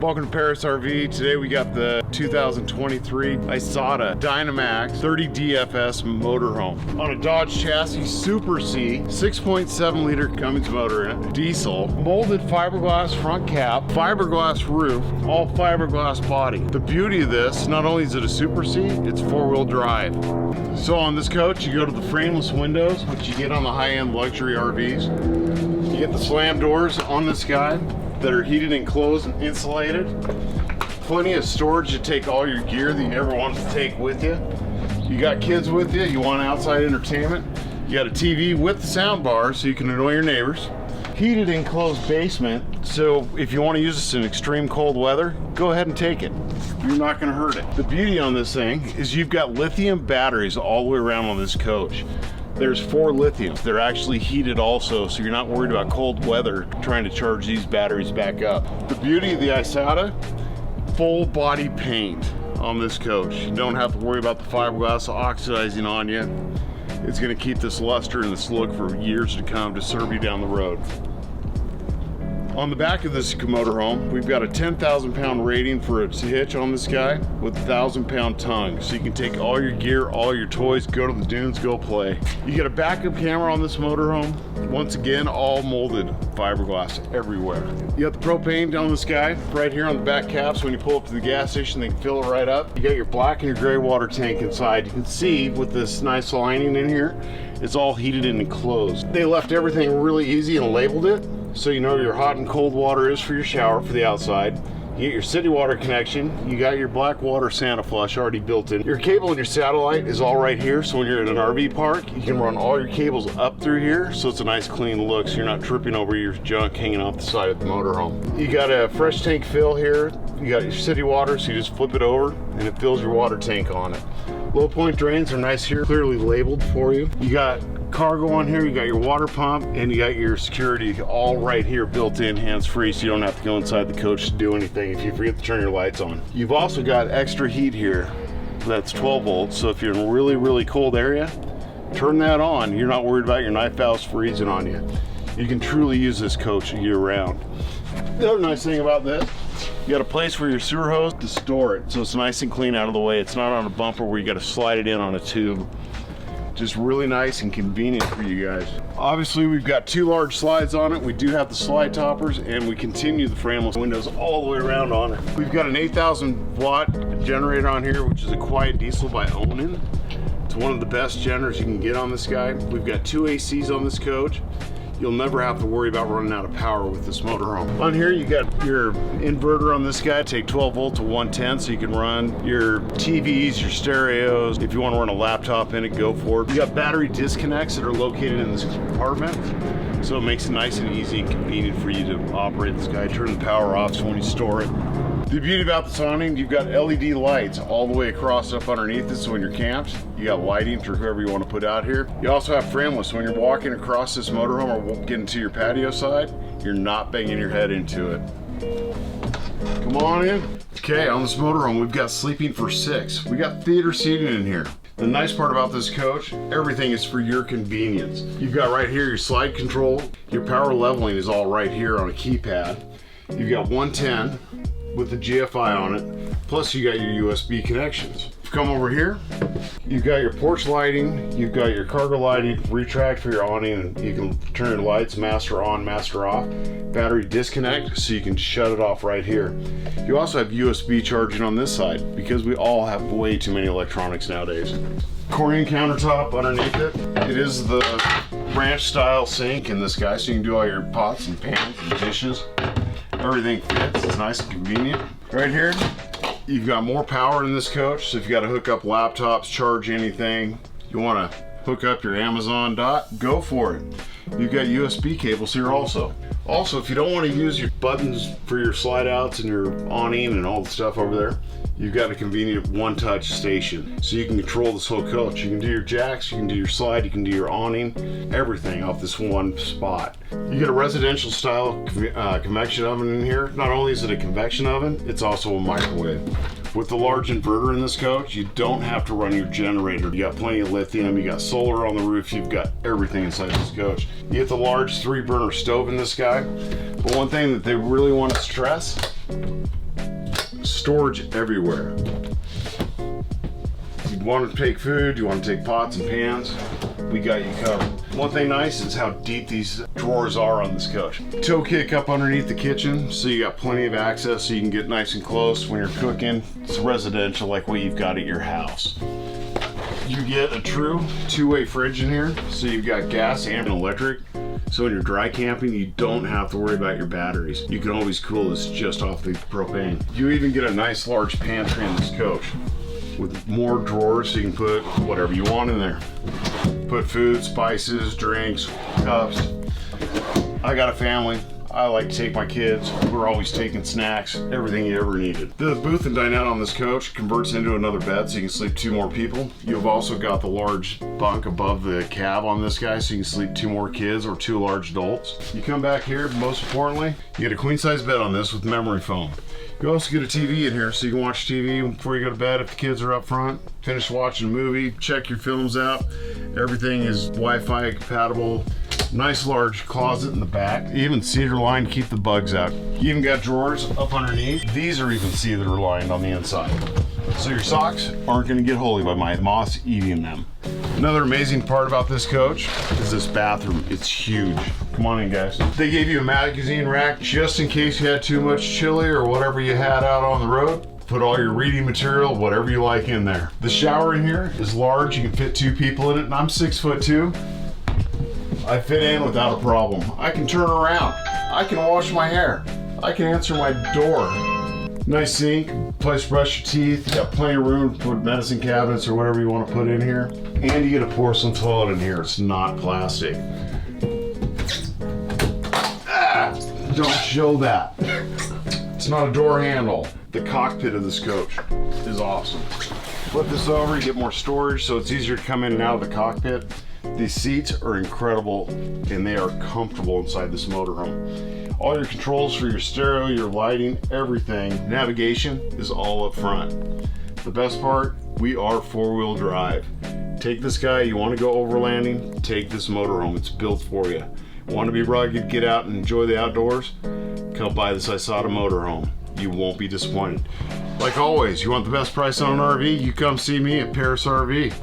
Welcome to Parris RV. Today we got the 2023 Isata Dynamax 30 DFS motorhome on a Dodge chassis, Super C, 6.7 liter Cummins motor in it, diesel, molded fiberglass front cap, fiberglass roof, all fiberglass body. The beauty of this, not only is it a Super C, it's four-wheel drive. So on this coach, you go to the frameless windows, which you get on the high-end luxury RVs. You get the slam doors on this guy that are heated and closed and insulated. Plenty of storage to take all your gear that you ever want to take with you. You got kids with you, you want outside entertainment. You got a TV with the sound bar so you can annoy your neighbors. Heated enclosed basement, so if you want to use this in extreme cold weather, go ahead and take it. You're not going to hurt it. The beauty on this thing is you've got lithium batteries all the way around on this coach. There's 4 lithiums. They're actually heated also, so you're not worried about cold weather trying to charge these batteries back up. The beauty of the Isata, full body paint on this coach. You don't have to worry about the fiberglass oxidizing on you. It's gonna keep this luster and this look for years to come to serve you down the road. On the back of this motorhome, we've got a 10,000 pound rating for its hitch on this guy with a 1,000 pound tongue. So you can take all your gear, all your toys, go to the dunes, go play. You get a backup camera on this motorhome. Once again, all molded fiberglass everywhere. You got the propane on this guy right here on the back cap, so when you pull up to the gas station, they can fill it right up. You got your black and your gray water tank inside. You can see with this nice lining in here, it's all heated and enclosed. They left everything really easy and labeled it, so you know your hot and cold water is for your shower for the outside. You get your city water connection. You got your black water Santa flush already built in. Your cable and your satellite is all right here, so when you're at an RV park, you can run all your cables up through here, so it's a nice clean look, so you're not tripping over your junk hanging off the side of the motorhome. You got a fresh tank fill here. You got your city water, so you just flip it over and it fills your water tank on it. Low point drains are nice here, clearly labeled for you. You got cargo on here, you got your water pump, and you got your security all right here built in, hands-free, so you don't have to go inside the coach to do anything if you forget to turn your lights on. You've also got extra heat here that's 12 volts, so if you're in a really, really cold area, turn that on. You're not worried about your knife valves freezing on you. You can truly use this coach year-round. The other nice thing about this, you got a place for your sewer hose to store it, so it's nice and clean out of the way. It's not on a bumper where you got to slide it in on a tube. Just really nice and convenient for you guys. Obviously, we've got 2 large slides on it. We do have the slide toppers, and we continue the frameless windows all the way around on it. We've got an 8,000 watt generator on here, which is a quiet diesel by Awning. It's one of the best generators you can get on this guy. We've got 2 ACs on this coach. You'll never have to worry about running out of power with this motorhome. On here, you got your inverter on this guy. Take 12 volt to 110, so you can run your TVs, your stereos. If you want to run a laptop in it, go for it. You got battery disconnects that are located in this compartment, so it makes it nice and easy and convenient for you to operate this guy. Turn the power off so when you store it. The beauty about this awning, you've got LED lights all the way across up underneath it, so when you're camped, you got lighting for whoever you want to put out here. You also have frameless. When you're walking across this motorhome or getting to your patio side, you're not banging your head into it. Come on in. Okay, on this motorhome, we've got sleeping for 6. We got theater seating in here. The nice part about this coach, everything is for your convenience. You've got right here your slide control. Your power leveling is all right here on a keypad. You've got 110 with the GFI on it, plus you got your USB connections. Come over here, you've got your porch lighting, you've got your cargo lighting, retract for your awning, and you can turn your lights, master on, master off. Battery disconnect, so you can shut it off right here. You also have USB charging on this side, because we all have way too many electronics nowadays. Corian countertop underneath it. It is the ranch style sink in this guy, so you can do all your pots and pans and dishes. Everything fits, it's nice and convenient. Right here, you've got more power in this coach, so if you got to hook up laptops, charge anything, you want to hook up your Amazon Dot, go for it. You've got USB cables here also. Also, if you don't want to use your buttons for your slide outs and your awning and all the stuff over there, you've got a convenient one-touch station. So you can control this whole coach. You can do your jacks, you can do your slide, you can do your awning, everything off this one spot. You get a residential style convection oven in here. Not only is it a convection oven, it's also a microwave. With the large inverter in this coach, you don't have to run your generator. You got plenty of lithium, you got solar on the roof, you've got everything inside this coach. You get the large 3-burner stove in this guy. But one thing that they really want to stress storage everywhere. You want to take food, you want to take pots and pans, we got you covered. One thing nice is how deep these drawers are on this coach. Toe kick up underneath the kitchen, so you got plenty of access so you can get nice and close when you're cooking. It's residential like what you've got at your house. You get a true two-way fridge in here, so you've got gas and electric. So when you're dry camping, you don't have to worry about your batteries. You can always cool this just off the propane. You even get a nice large pantry in this coach with more drawers so you can put whatever you want in there. Put food, spices, drinks, cups. I got a family. I like to take my kids. We're always taking snacks, everything you ever needed. The booth and dinette on this coach converts into another bed so you can sleep 2 more people. You've also got the large bunk above the cab on this guy so you can sleep 2 more kids or 2 large adults. You come back here, most importantly, you get a queen size bed on this with memory foam. You also get a TV in here so you can watch TV before you go to bed if the kids are up front. Finish watching a movie, check your films out. Everything is Wi-Fi compatible. Nice large closet in the back. Even cedar lined to keep the bugs out. You even got drawers up underneath. These are even cedar lined on the inside. So your socks aren't gonna get holy by my moths eating them. Another amazing part about this coach is this bathroom. It's huge. Come on in, guys. They gave you a magazine rack just in case you had too much chili or whatever you had out on the road. Put all your reading material, whatever you like in there. The shower in here is large. You can fit 2 people in it, and I'm 6'2". I fit in without a problem. I can turn around. I can wash my hair. I can answer my door. Nice sink, place to brush your teeth. You got plenty of room to put medicine cabinets or whatever you want to put in here. And you get a porcelain toilet in here. It's not plastic. Don't show that. It's not a door handle. The cockpit of this coach is awesome. Flip this over, you get more storage so it's easier to come in and out of the cockpit. These seats are incredible and they are comfortable inside this motorhome. All your controls for your stereo, your lighting, everything, navigation is all up front. The best part, we are 4-wheel drive. Take this guy, you want to go overlanding, take this motorhome, it's built for you. Want to be rugged, get out and enjoy the outdoors? Come buy this Isata motorhome. You won't be disappointed. Like always, you want the best price on an RV? You come see me at Parris RV.